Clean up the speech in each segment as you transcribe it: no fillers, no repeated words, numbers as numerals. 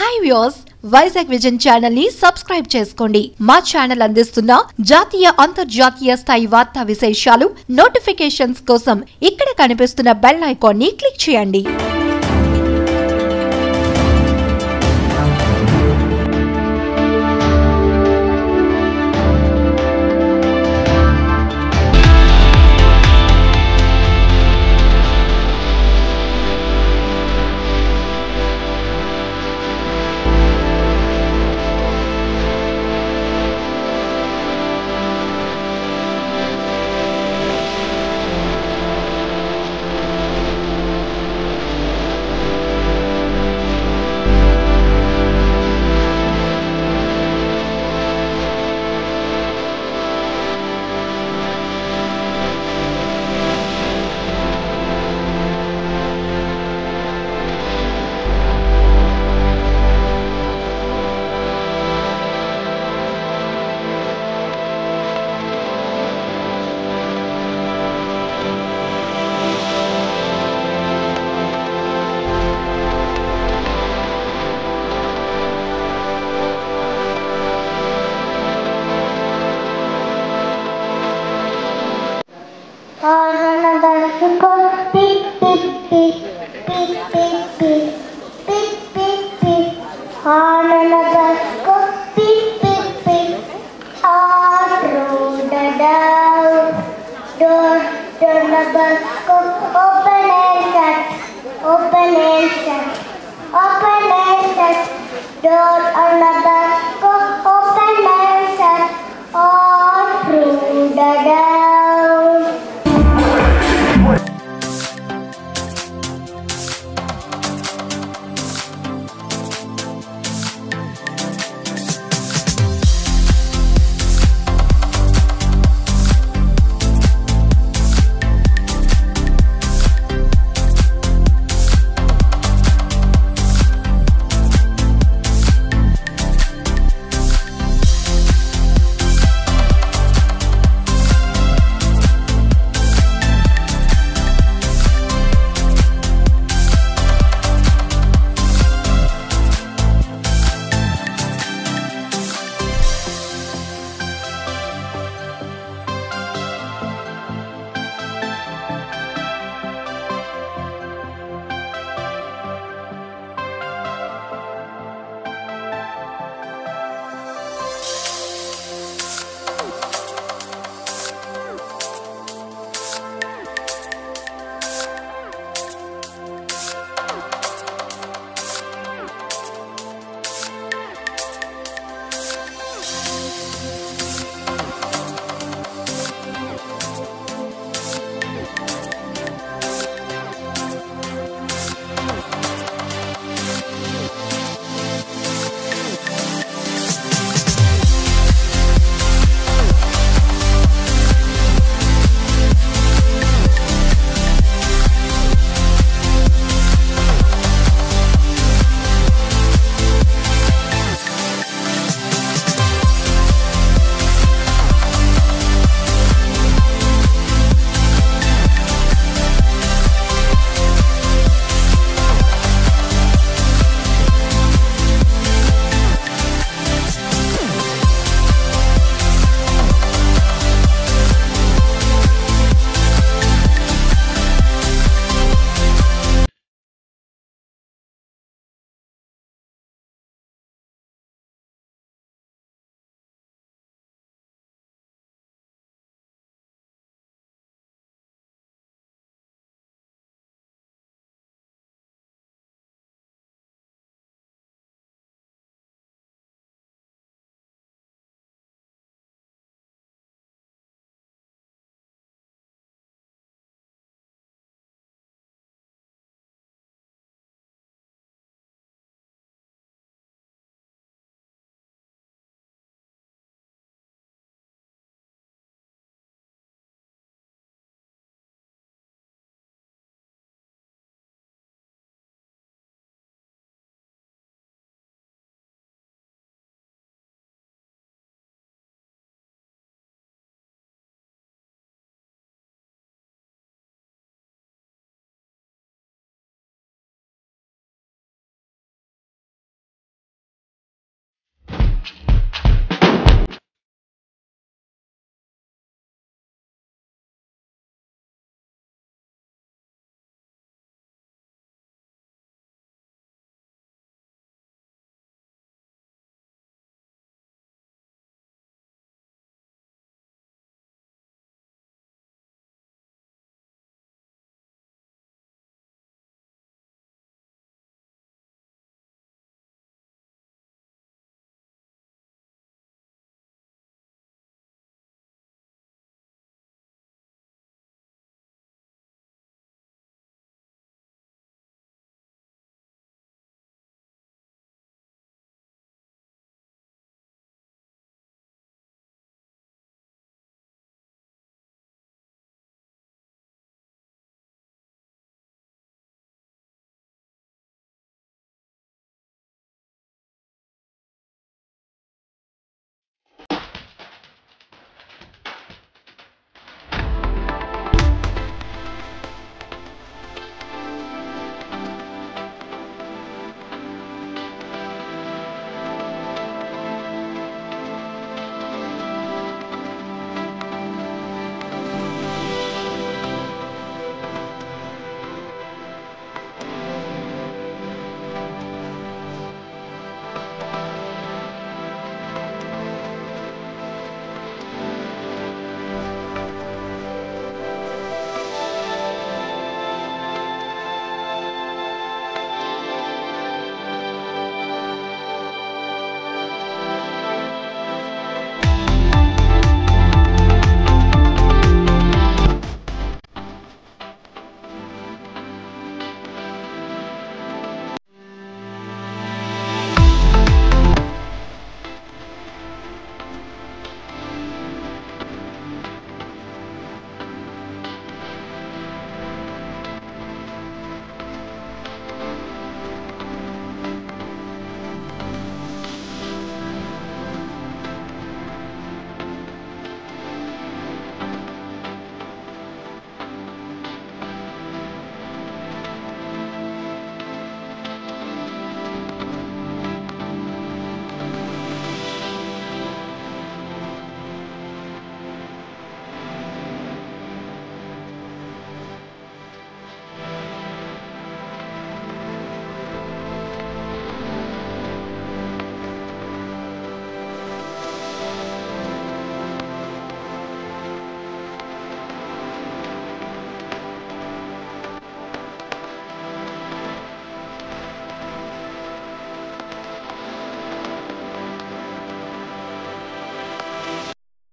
Hi viewers, Vizag vision channel ని subscribe చేసుకోండి. మా ఛానల్ అందిస్తున్న జాతీయ అంతర్జాతీయ స్థాయి వార్తా విశేషాలు నోటిఫికేషన్స్ కోసం ఇక్కడ కనిపిస్తున్న బెల్ ఐకాన్ ని క్లిక్ చేయండి.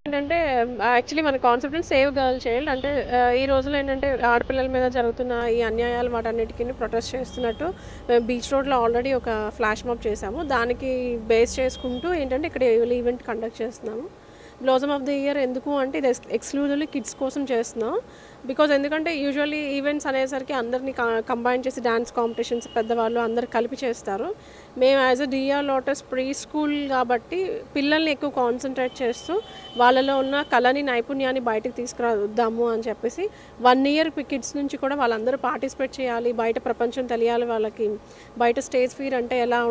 ఏంటంటే యాక్చువల్లీ మన కాన్సెప్ట్ సేవ్ గర్ల్ చైల్డ్ అంటే ఈ రోజుల్లో ఏంటంటే ఆడపిల్లల మీద జరుగుతున్న ఈ అన్యాయాలు వాటన్నిటికీ ప్రొటెస్ట్ చేస్తున్నట్టు మేము బీచ్ రోడ్లో ఆల్రెడీ ఒక ఫ్లాష్ మాబ్ చేసాము. దానికి బేస్ చేసుకుంటూ ఏంటంటే ఇక్కడ ఈవెంట్ కండక్ట్ చేస్తున్నాము. బ్లాసమ్ ఆఫ్ ది ఇయర్ ఎందుకు అంటే ఇది ఎక్స్క్లూజివ్లీ కిడ్స్ కోసం చేస్తున్నాం. బికాజ్ ఎందుకంటే యూజువల్లీ ఈవెంట్స్ అనేసరికి అందరినీ కంబైన్ చేసి డ్యాన్స్ కాంపిటీషన్స్ పెద్దవాళ్ళు అందరు కలిపి చేస్తారు. మేము as a DR Lotus pre school కాబట్టి పిల్లల్ని ఎక్కువ కాన్సన్ట్రేట్ చేస్తూ వాళ్ళలో ఉన్న కళని నైపుణ్యాన్ని బయటకు తీసుకురాద్దాము అని చెప్పేసి 1 year కిడ్స్ నుంచి కూడా వాళ్ళందరూ పార్టిసిపేట్ చేయాలి, బయట ప్రపంచం తెలియాలి వాళ్ళకి, బయట స్టేజ్ ఫియర్ అంటే ఎలా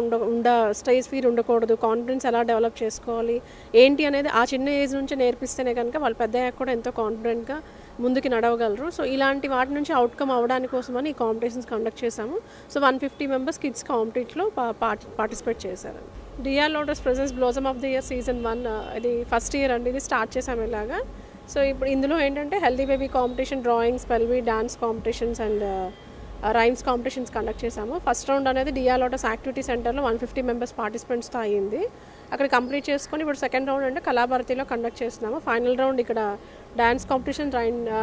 స్టేజ్ ఫియర్ ఉండకూడదు, కాన్ఫిడెన్స్ ఎలా డెవలప్ చేసుకోవాలి ఏంటి అనేది ఆ చిన్న ఏజ్ నుంచి నేర్పిస్తేనే కనుక వాళ్ళు పెద్దయ్యాక కూడా ఎంతో కాన్ఫిడెంట్గా ముందుకు నడవగలరు. సో ఇలాంటి వాటి నుంచి అవుట్కమ్ అవ్వడానికి కోసమని ఈ కాంపిటీషన్స్ కండక్ట్ చేశాము. సో 150 members కిడ్స్ కాంపిటీట్లో పార్టిసిపేట్ చేశారు. DR Lotus presents blossom of the year season 1 ఇది ఫస్ట్ ఇయర్ అండి. ఇది స్టార్ట్ చేసాము ఇలాగా. సో ఇప్పుడు ఇందులో ఏంటంటే healthy baby competition, drawings, spell bee, dance competitions and rhymes competitions conduct చేసాము. ఫస్ట్ రౌండ్ అనేది డిఆర్ లోటస్ యాక్టివిటీ సెంటర్లో 150 members పార్టిసిపెంట్స్తో అయ్యింది. అక్కడ కంప్లీట్ చేసుకొని ఇప్పుడు సెకండ్ రౌండ్ అంటే కళాభారతిలో కండక్ట్ చేస్తున్నాము. ఫైనల్ రౌండ్ ఇక్కడ డాన్స్ కాంపిటీషన్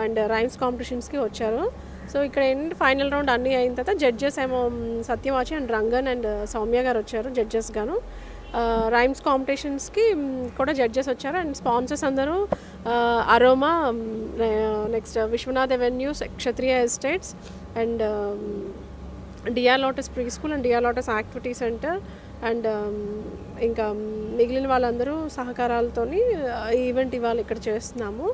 అండ్ రైమ్స్ కాంపిటీషన్స్కి వచ్చారు. సో ఇక్కడ ఏంటంటే ఫైనల్ రౌండ్ అన్నీ అయిన తర్వాత జడ్జెస్ ఏమో సత్యవాచి అండ్ రంగన్ అండ్ సౌమ్య గారు వచ్చారు జడ్జెస్ గాను. రైమ్స్ కాంపిటీషన్స్కి కూడా జడ్జెస్ వచ్చారు అండ్ స్పాన్సర్స్ అందరూ Aroma, next Vishwanath avenues, Kshatriya estates and DR Lotus pre school and DR Lotus activity centre and ఇంకా మిగిలిన వాళ్ళందరూ సహకారాలతోని ఈవెంట్ ఇవాళ ఇక్కడ చేస్తున్నాము.